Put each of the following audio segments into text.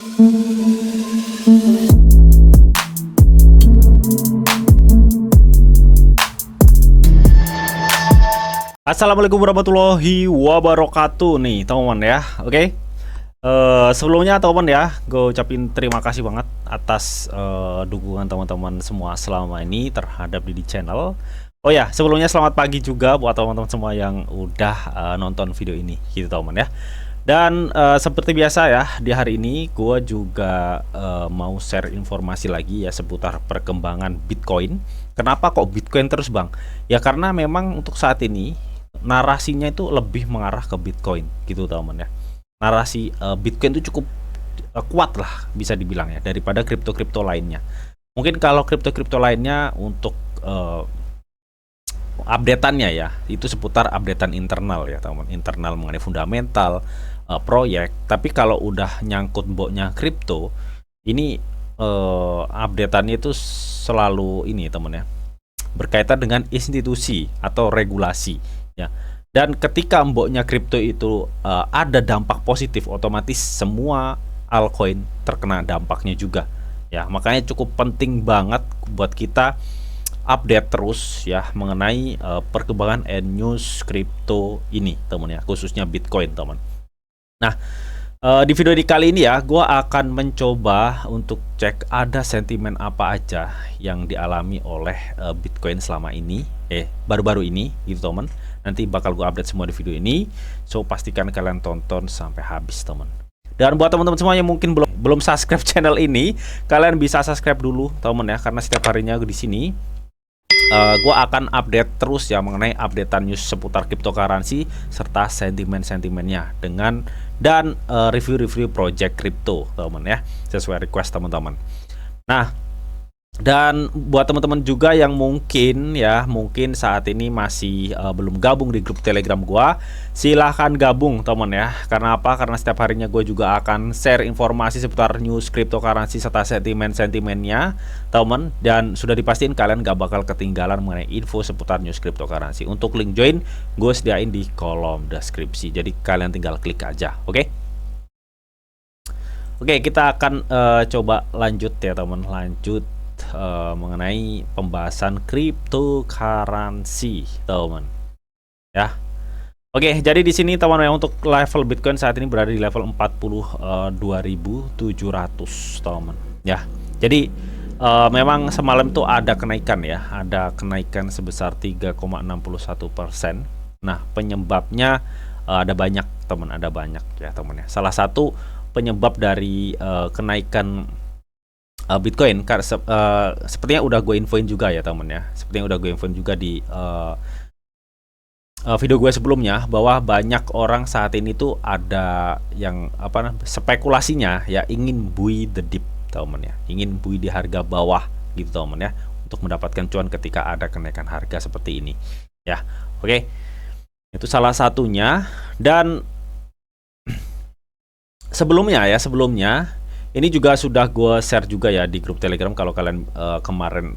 Assalamualaikum warahmatullahi wabarakatuh nih teman-teman ya. Oke. Sebelumnya teman-teman ya, gue ucapin terima kasih banget atas dukungan teman-teman semua selama ini terhadap Didi Channel. Oh ya, sebelumnya selamat pagi juga buat teman-teman semua yang udah nonton video ini gitu teman-teman ya. Dan seperti biasa ya, di hari ini gue juga mau share informasi lagi ya seputar perkembangan Bitcoin. Kenapa kok Bitcoin terus bang? Ya karena memang untuk saat ini narasinya itu lebih mengarah ke Bitcoin gitu teman-teman ya. Narasi Bitcoin itu cukup kuat lah bisa dibilang ya daripada kripto-kripto lainnya. Mungkin kalau kripto-kripto lainnya untuk updateannya ya itu seputar updatean internal ya teman-teman, internal mengenai fundamental proyek. Tapi kalau udah nyangkut mboknya kripto ini updateannya itu selalu ini teman ya, berkaitan dengan institusi atau regulasi ya. Dan ketika mboknya kripto itu ada dampak positif, otomatis semua altcoin terkena dampaknya juga ya. Makanya cukup penting banget buat kita update terus ya mengenai perkembangan and news kripto ini teman ya, khususnya Bitcoin teman. Nah, di video kali ini ya, gue akan mencoba untuk cek ada sentimen apa aja yang dialami oleh Bitcoin selama ini, baru-baru ini gitu teman. Nanti bakal gue update semua di video ini, so pastikan kalian tonton sampai habis teman. Dan buat teman-teman semua yang mungkin belum subscribe channel ini, kalian bisa subscribe dulu teman ya, karena setiap harinya di sini gue akan update terus ya mengenai updatean news seputar cryptocurrency serta sentimen-sentimennya dan review-review project crypto teman ya, sesuai request teman-teman. Nah, dan buat teman-teman juga yang mungkin saat ini masih belum gabung di grup Telegram gua, silahkan gabung teman ya. Karena apa? Karena setiap harinya gue juga akan share informasi seputar news cryptocurrency serta sentimen-sentimennya teman. Dan sudah dipastiin kalian gak bakal ketinggalan mengenai info seputar news cryptocurrency. Untuk link join gue sediain di kolom deskripsi, jadi kalian tinggal klik aja. Oke, kita akan coba lanjut ya teman, lanjut mengenai pembahasan cryptocurrency teman ya. Oke, jadi di sini teman ya, untuk level Bitcoin saat ini berada di level 42.700 teman ya. Jadi memang semalam tuh ada kenaikan ya, ada kenaikan sebesar 3,61%. Nah, penyebabnya ada banyak teman, ada banyak ya teman ya. Salah satu penyebab dari kenaikan Bitcoin sepertinya udah gue infoin juga ya temen ya, sepertinya udah gue infoin juga di video gue sebelumnya, bahwa banyak orang saat ini tuh ada yang spekulasinya ya, ingin buy the dip temen ya, ingin buy di harga bawah gitu temen ya, untuk mendapatkan cuan ketika ada kenaikan harga seperti ini ya. Oke, itu salah satunya. Dan sebelumnya ini juga sudah gue share juga ya di grup Telegram. Kalau kalian kemarin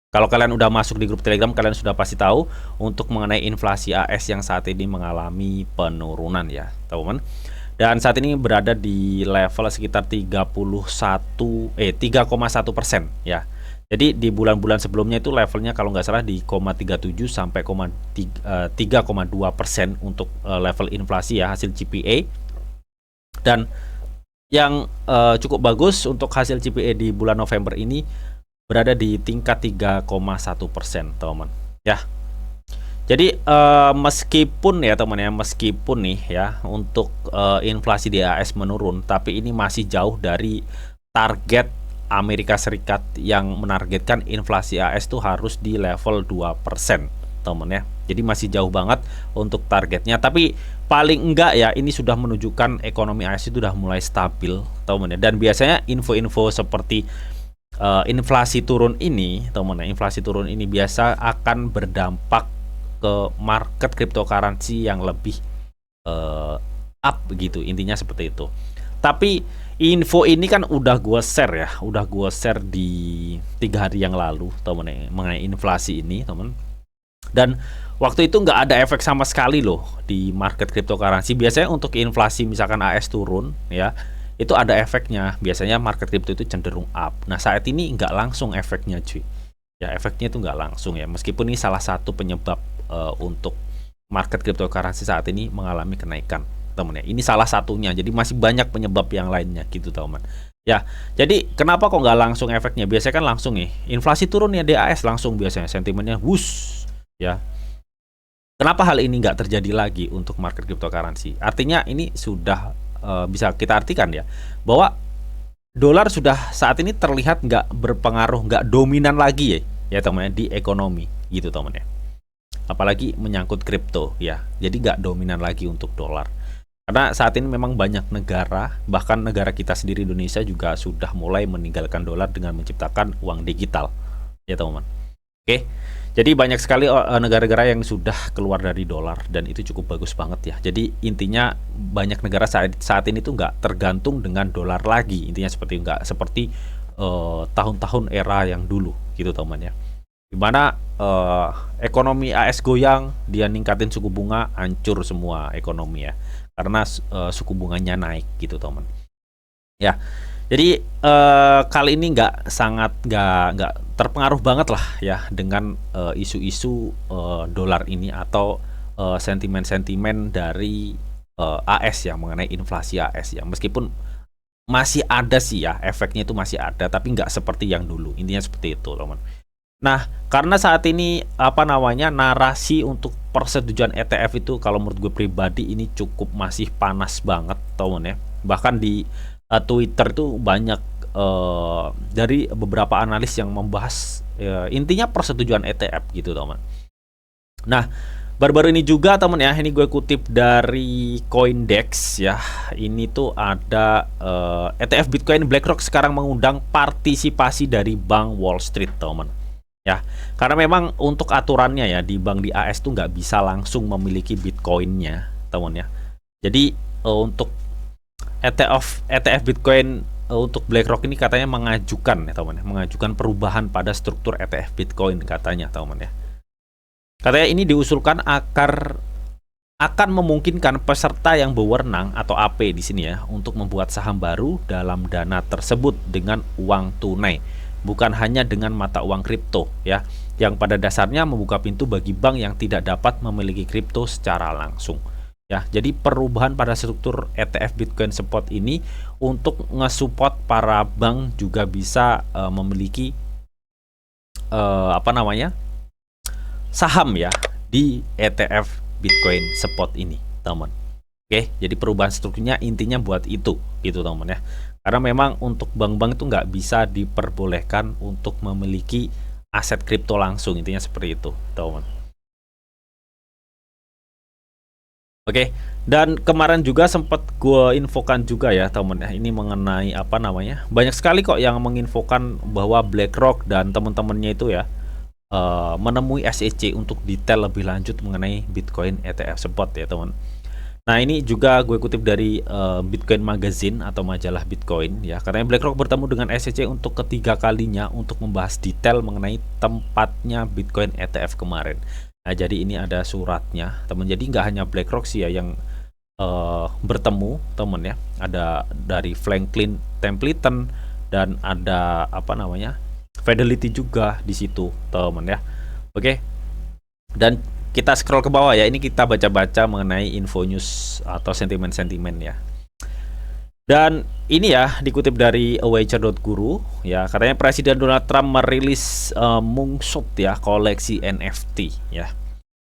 kalau kalian udah masuk di grup Telegram, kalian sudah pasti tahu untuk mengenai inflasi AS yang saat ini mengalami penurunan ya teman-teman. Dan saat ini berada di level sekitar 3,1% ya. Jadi di bulan-bulan sebelumnya itu levelnya kalau nggak salah di 0,37 sampai 3,2% untuk level inflasi ya, hasil CPI. Dan yang cukup bagus untuk hasil CPI di bulan November ini berada di tingkat 3,1% teman ya. Jadi meskipun ya teman ya, meskipun nih ya untuk inflasi di AS menurun, tapi ini masih jauh dari target Amerika Serikat yang menargetkan inflasi AS itu harus di level 2% teman ya. Jadi masih jauh banget untuk targetnya, tapi paling enggak ya ini sudah menunjukkan ekonomi AS itu sudah mulai stabil teman ya. Dan biasanya info-info seperti inflasi turun ini teman ya, inflasi turun ini biasa akan berdampak ke market cryptocurrency yang lebih up gitu, intinya seperti itu. Tapi info ini kan udah gue share ya, udah gue share di 3 hari yang lalu teman ya, mengenai inflasi ini teman. Dan waktu itu nggak ada efek sama sekali loh di market cryptocurrency. Biasanya untuk inflasi misalkan AS turun ya, itu ada efeknya. Biasanya market crypto itu cenderung up. Nah, saat ini nggak langsung efeknya, cuy. Ya, efeknya itu nggak langsung ya. Meskipun ini salah satu penyebab untuk market cryptocurrency saat ini mengalami kenaikan, teman ya. Ini salah satunya. Jadi masih banyak penyebab yang lainnya gitu, teman. Ya, jadi kenapa kok nggak langsung efeknya? Biasanya kan langsung nih. Inflasi turun ya DAS langsung biasanya sentimennya wush ya. Kenapa hal ini nggak terjadi lagi untuk market cryptocurrency? Artinya ini sudah bisa kita artikan ya bahwa dolar sudah saat ini terlihat nggak berpengaruh, nggak dominan lagi ya teman ya di ekonomi gitu teman ya. Apalagi menyangkut kripto ya, jadi nggak dominan lagi untuk dolar. Karena saat ini memang banyak negara, bahkan negara kita sendiri Indonesia juga sudah mulai meninggalkan dolar dengan menciptakan uang digital ya teman-teman. Oke. Jadi banyak sekali negara-negara yang sudah keluar dari dolar dan itu cukup bagus banget ya. Jadi intinya banyak negara saat ini tuh nggak tergantung dengan dolar lagi. Intinya nggak seperti tahun-tahun era yang dulu gitu teman ya. Dimana ekonomi AS goyang, dia ningkatin suku bunga, hancur semua ekonomi ya. Karena suku bunganya naik gitu teman. Ya. Jadi kali ini nggak terpengaruh banget lah ya dengan isu-isu dolar ini atau sentimen-sentimen dari AS ya mengenai inflasi AS ya. Meskipun masih ada sih ya efeknya itu masih ada, tapi nggak seperti yang dulu. Intinya seperti itu, teman. Nah, karena saat ini apa namanya narasi untuk persetujuan ETF itu kalau menurut gue pribadi ini cukup masih panas banget, teman ya. Bahkan di Twitter itu banyak dari beberapa analis yang membahas intinya persetujuan ETF gitu teman. Nah baru-baru ini juga teman ya, ini gue kutip dari Coindex ya. Ini tuh ada ETF Bitcoin BlackRock sekarang mengundang partisipasi dari Bank Wall Street teman. Ya, karena memang untuk aturannya ya di bank di AS tuh nggak bisa langsung memiliki Bitcoinnya teman ya. Jadi untuk ETF Bitcoin untuk BlackRock ini katanya mengajukan ya teman ya, mengajukan perubahan pada struktur ETF Bitcoin katanya teman ya. Katanya ini diusulkan akan memungkinkan peserta yang berwenang atau AP di sini ya untuk membuat saham baru dalam dana tersebut dengan uang tunai, bukan hanya dengan mata uang kripto ya, yang pada dasarnya membuka pintu bagi bank yang tidak dapat memiliki kripto secara langsung. Ya, jadi perubahan pada struktur ETF Bitcoin Spot ini untuk nge-support para bank juga bisa memiliki saham ya di ETF Bitcoin Spot ini, teman. Oke, jadi perubahan strukturnya intinya buat itu, gitu teman ya. Karena memang untuk bank-bank itu nggak bisa diperbolehkan untuk memiliki aset kripto langsung, intinya seperti itu, teman. Oke, dan kemarin juga sempat gue infokan juga ya temen ya, ini mengenai apa namanya, banyak sekali kok yang menginfokan bahwa BlackRock dan teman-temannya itu ya menemui SEC untuk detail lebih lanjut mengenai Bitcoin ETF Spot ya teman. Nah ini juga gue kutip dari Bitcoin Magazine atau majalah Bitcoin ya, karena BlackRock bertemu dengan SEC untuk ketiga kalinya untuk membahas detail mengenai tempatnya Bitcoin ETF kemarin. Nah, jadi ini ada suratnya, teman. Jadi nggak hanya BlackRock sih ya yang bertemu, teman ya. Ada dari Franklin Templeton dan ada apa namanya Fidelity juga di situ, teman ya. Oke. Dan kita scroll ke bawah ya. Ini kita baca-baca mengenai info news atau sentimen-sentimen ya. Dan ini ya dikutip dari awager.guru ya, katanya Presiden Donald Trump merilis mungsup ya koleksi NFT ya.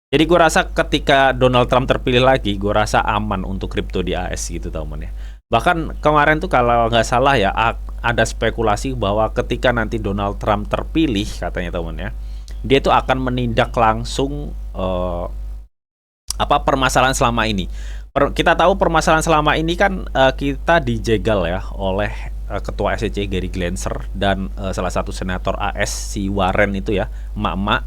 Jadi gue rasa ketika Donald Trump terpilih lagi, gue rasa aman untuk kripto di AS gitu teman ya. Bahkan kemarin tuh kalau nggak salah ya ada spekulasi bahwa ketika nanti Donald Trump terpilih katanya teman ya, dia tuh akan menindak langsung permasalahan selama ini. Kita tahu permasalahan selama ini kan kita dijegal ya oleh ketua SEC Gary Gensler dan salah satu senator AS si Warren itu ya, emak-emak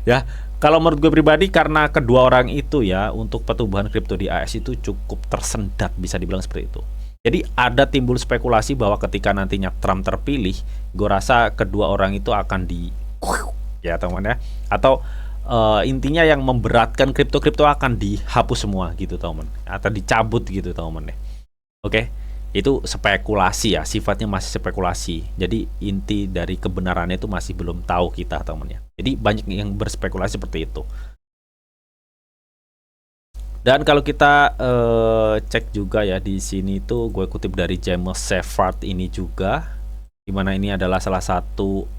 ya. Kalau menurut gue pribadi karena kedua orang itu ya untuk pertumbuhan kripto di AS itu cukup tersendat, bisa dibilang seperti itu. Jadi ada timbul spekulasi bahwa ketika nantinya Trump terpilih, gue rasa kedua orang itu akan ya teman ya, atau intinya yang memberatkan kripto akan dihapus semua gitu teman, atau dicabut gitu teman ya. Oke. Itu spekulasi ya, sifatnya masih spekulasi. Jadi inti dari kebenarannya itu masih belum tahu kita, teman ya. Jadi banyak yang berspekulasi seperti itu. Dan kalau kita cek juga ya di sini tuh gue kutip dari James Shepard ini juga, dimana ini adalah salah satu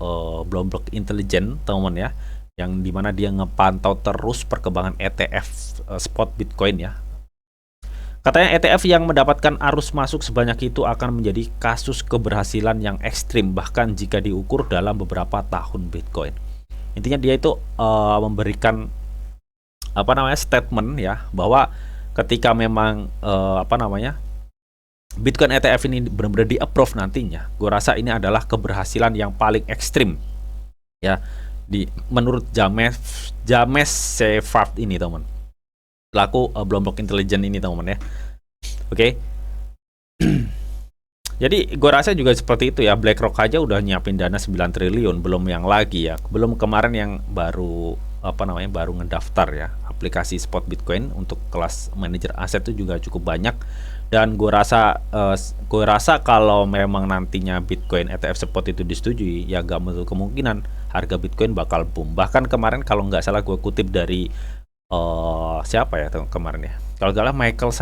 Bloomberg Intelligence, teman ya, yang dimana dia ngepantau terus perkembangan ETF spot Bitcoin ya. Katanya ETF yang mendapatkan arus masuk sebanyak itu akan menjadi kasus keberhasilan yang ekstrim bahkan jika diukur dalam beberapa tahun Bitcoin. Intinya dia itu memberikan statement ya, bahwa ketika memang Bitcoin ETF ini benar-benar di-approve nantinya, gue rasa ini adalah keberhasilan yang paling ekstrim ya menurut James Shepard ini, teman. Selaku Bloomberg Intelligence ini, teman ya. Oke. Jadi gue rasa juga seperti itu ya. BlackRock aja udah nyiapin dana 9 triliun, belum yang lagi ya. Belum kemarin yang baru baru ngedaftar ya aplikasi spot Bitcoin untuk kelas manajer aset itu juga cukup banyak. Dan gue rasa kalau memang nantinya Bitcoin ETF spot itu disetujui, ya gak menutup kemungkinan harga Bitcoin bakal boom. Bahkan kemarin kalau nggak salah gue kutip dari siapa ya kemarin ya, kalau nggak salah Michael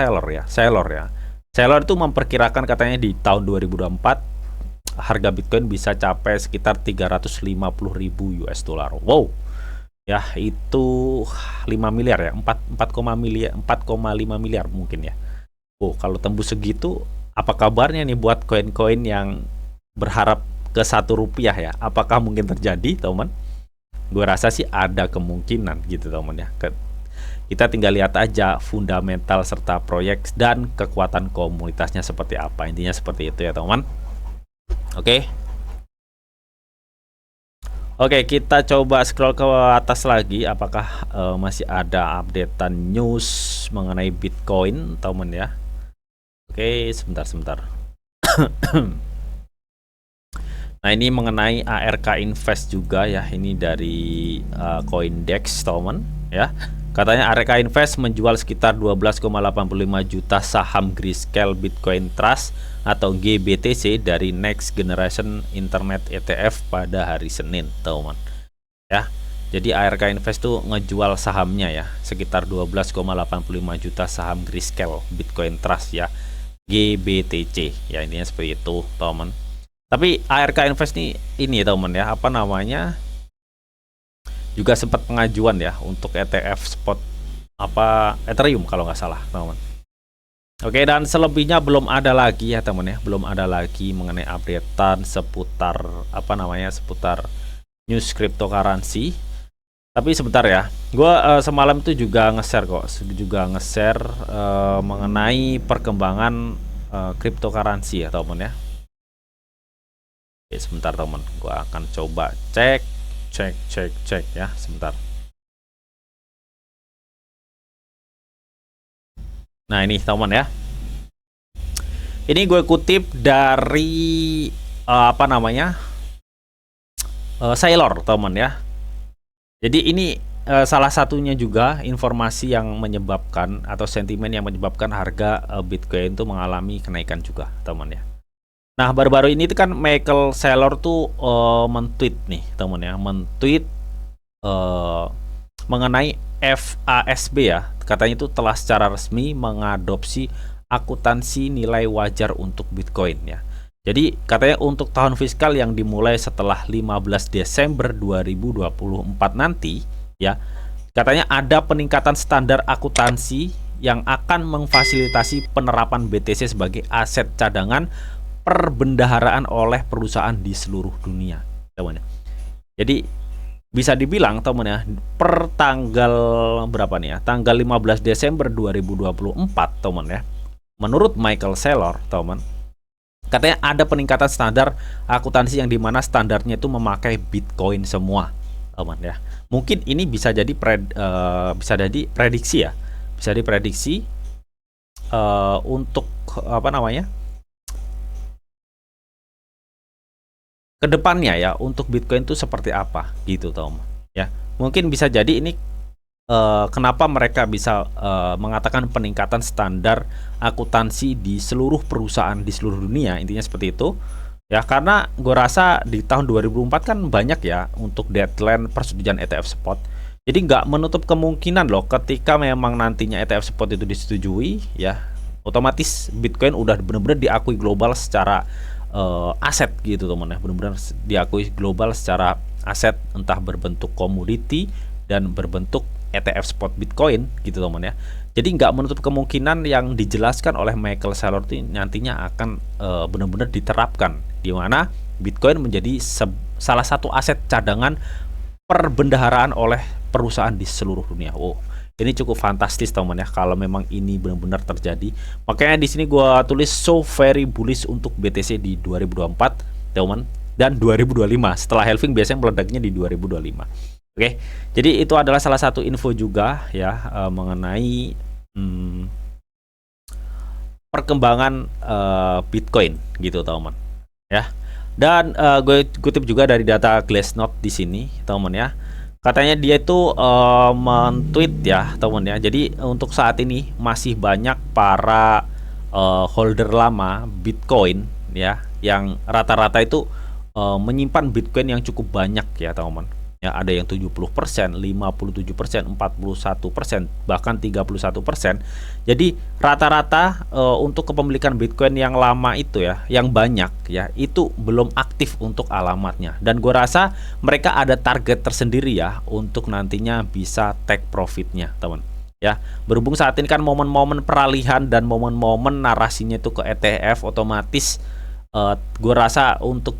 Saylor itu memperkirakan katanya di tahun 2024 harga Bitcoin bisa capai sekitar 350.000 US dollar. Wow ya, itu 5 miliar ya, 4,5 miliar mungkin ya. Oh, kalau tembus segitu, apa kabarnya nih buat koin-koin yang berharap ke Rp1 ya? Apakah mungkin terjadi, teman? Gue rasa sih ada kemungkinan gitu, teman ya. Kita tinggal lihat aja fundamental serta proyek dan kekuatan komunitasnya seperti apa. Intinya seperti itu ya, teman. Oke. Oke, kita coba scroll ke atas lagi. Apakah masih ada updatean news mengenai Bitcoin, teman ya? Oke, sebentar. Nah, ini mengenai ARK Invest juga ya. Ini dari Coindex, teman ya. Katanya ARK Invest menjual sekitar 12,85 juta saham Grayscale Bitcoin Trust atau GBTC dari Next Generation Internet ETF pada hari Senin, teman. Ya. Jadi ARK Invest tuh ngejual sahamnya ya, sekitar 12,85 juta saham Grayscale Bitcoin Trust ya, GBTC. Ya, intinya seperti itu, teman. Tapi ARK Invest ini teman ya, juga sempat pengajuan ya untuk ETF spot Ethereum kalau nggak salah, teman. Oke, dan selebihnya belum ada lagi ya, teman ya, belum ada lagi mengenai updatean seputar seputar news cryptocurrency. Tapi sebentar ya, gue semalam itu juga nge-share mengenai perkembangan cryptocurrency ya, teman ya. Oke, sebentar teman, gue akan coba cek ya, sebentar. Nah, ini teman ya, ini gue kutip dari Saylor, teman ya. Jadi ini salah satunya juga informasi yang menyebabkan atau sentimen yang menyebabkan harga Bitcoin itu mengalami kenaikan juga, teman ya. Nah, baru-baru ini kan Michael Saylor tuh men-tweet nih, teman ya, mengenai FASB ya. Katanya itu telah secara resmi mengadopsi akuntansi nilai wajar untuk Bitcoin ya. Jadi katanya untuk tahun fiskal yang dimulai setelah 15 Desember 2024 nanti ya, katanya ada peningkatan standar akuntansi yang akan memfasilitasi penerapan BTC sebagai aset cadangan perbendaharaan oleh perusahaan di seluruh dunia, teman ya. Jadi bisa dibilang, teman ya, per tanggal berapa nih ya? Tanggal 15 Desember 2024, teman ya. Menurut Michael Saylor, teman, katanya ada peningkatan standar akuntansi yang dimana standarnya itu memakai Bitcoin semua, teman ya. Mungkin ini bisa jadi prediksi ya. Bisa diprediksi untuk kedepannya ya, untuk Bitcoin itu seperti apa gitu, teman ya. Mungkin bisa jadi ini kenapa mereka bisa mengatakan peningkatan standar akuntansi di seluruh perusahaan di seluruh dunia, intinya seperti itu. Ya, karena gue rasa di tahun 2004 kan banyak ya untuk deadline persetujuan ETF spot. Jadi nggak menutup kemungkinan loh ketika memang nantinya ETF spot itu disetujui, ya otomatis Bitcoin udah benar-benar diakui global secara aset gitu teman ya, benar-benar diakui global secara aset, entah berbentuk komoditi dan berbentuk ETF spot Bitcoin gitu teman ya. Jadi nggak menutup kemungkinan yang dijelaskan oleh Michael Saylor ini nantinya akan benar-benar diterapkan, di mana Bitcoin menjadi salah satu aset cadangan perbendaharaan oleh perusahaan di seluruh dunia. Wow, ini cukup fantastis teman ya kalau memang ini benar-benar terjadi. Makanya di sini gua tulis so very bullish untuk BTC di 2024 teman, dan 2025. Setelah halving biasanya meledaknya di 2025. Oke, jadi itu adalah salah satu info juga ya mengenai perkembangan Bitcoin gitu teman ya. Dan gue kutip juga dari data Glassnode di sini teman ya. Katanya dia itu men-tweet ya teman ya. Jadi untuk saat ini masih banyak para holder lama Bitcoin ya yang rata-rata itu menyimpan Bitcoin yang cukup banyak ya teman. Ya, ada yang 70%, 57%, 41%, bahkan 31%. Jadi rata-rata untuk kepemilikan Bitcoin yang lama itu ya, yang banyak ya, itu belum aktif untuk alamatnya. Dan gue rasa mereka ada target tersendiri ya untuk nantinya bisa take profitnya, teman. Ya, berhubung saat ini kan momen-momen peralihan dan momen-momen narasinya itu ke ETF, otomatis gue rasa untuk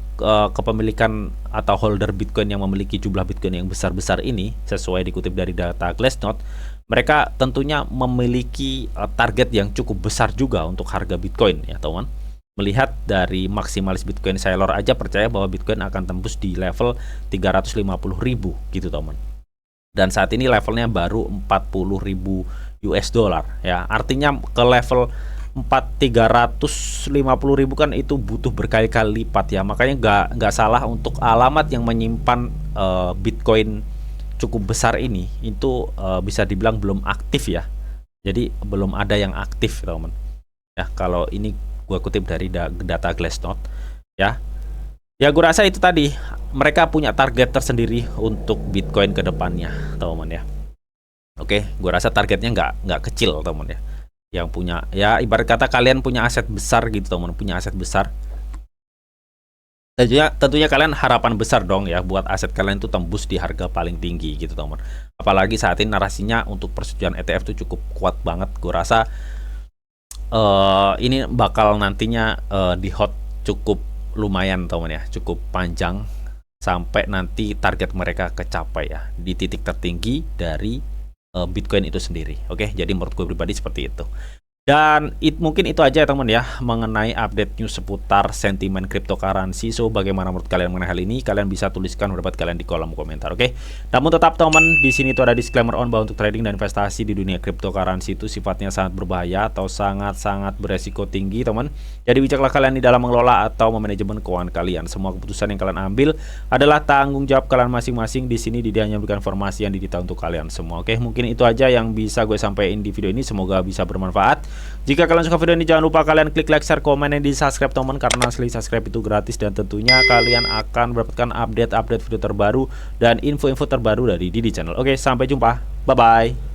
kepemilikan atau holder Bitcoin yang memiliki jumlah Bitcoin yang besar-besar ini, sesuai dikutip dari data Glassnode, mereka tentunya memiliki target yang cukup besar juga untuk harga Bitcoin ya teman. Melihat dari maksimalis Bitcoin Saylor aja percaya bahwa Bitcoin akan tembus di level 350.000 gitu teman. Dan saat ini levelnya baru 40.000 US dollar ya. Artinya ke level 350.000 kan itu butuh berkali-kali lipat ya. Makanya nggak salah untuk alamat yang menyimpan Bitcoin cukup besar ini itu bisa dibilang belum aktif ya. Jadi belum ada yang aktif teman ya. Kalau ini gua kutip dari data Glassnode ya. Ya gue rasa itu tadi, mereka punya target tersendiri untuk Bitcoin ke depannya teman ya. Oke, gue rasa targetnya nggak kecil teman ya. Yang punya ya, ibarat kata kalian punya aset besar gitu teman, punya aset besar, tentunya kalian harapan besar dong ya buat aset kalian itu tembus di harga paling tinggi gitu teman. Apalagi saat ini narasinya untuk persetujuan ETF itu cukup kuat banget. Gue rasa ini bakal nantinya di hot cukup lumayan teman ya, cukup panjang sampai nanti target mereka kecapai ya di titik tertinggi dari Bitcoin itu sendiri. Oke, jadi menurut gue pribadi seperti itu. Dan mungkin itu aja ya teman ya mengenai update news seputar sentimen cryptocurrency. So bagaimana menurut kalian mengenai hal ini? Kalian bisa tuliskan pendapat kalian di kolom komentar, oke? Namun tetap teman, di sini itu ada disclaimer on bahwa untuk trading dan investasi di dunia cryptocurrency itu sifatnya sangat berbahaya atau sangat-sangat beresiko tinggi teman. Jadi bijaklah kalian di dalam mengelola atau memanajemen keuangan kalian. Semua keputusan yang kalian ambil adalah tanggung jawab kalian masing-masing. Di sini dia hanya memberikan informasi yang didita untuk kalian semua. Oke, mungkin itu aja yang bisa gue sampaikan di video ini. Semoga bisa bermanfaat. Jika kalian suka video ini, jangan lupa kalian klik like, share, komen, dan di subscribe teman, karena sekali subscribe itu gratis dan tentunya kalian akan mendapatkan update-update video terbaru dan info-info terbaru dari Didi Channel. Oke, sampai jumpa. Bye-bye.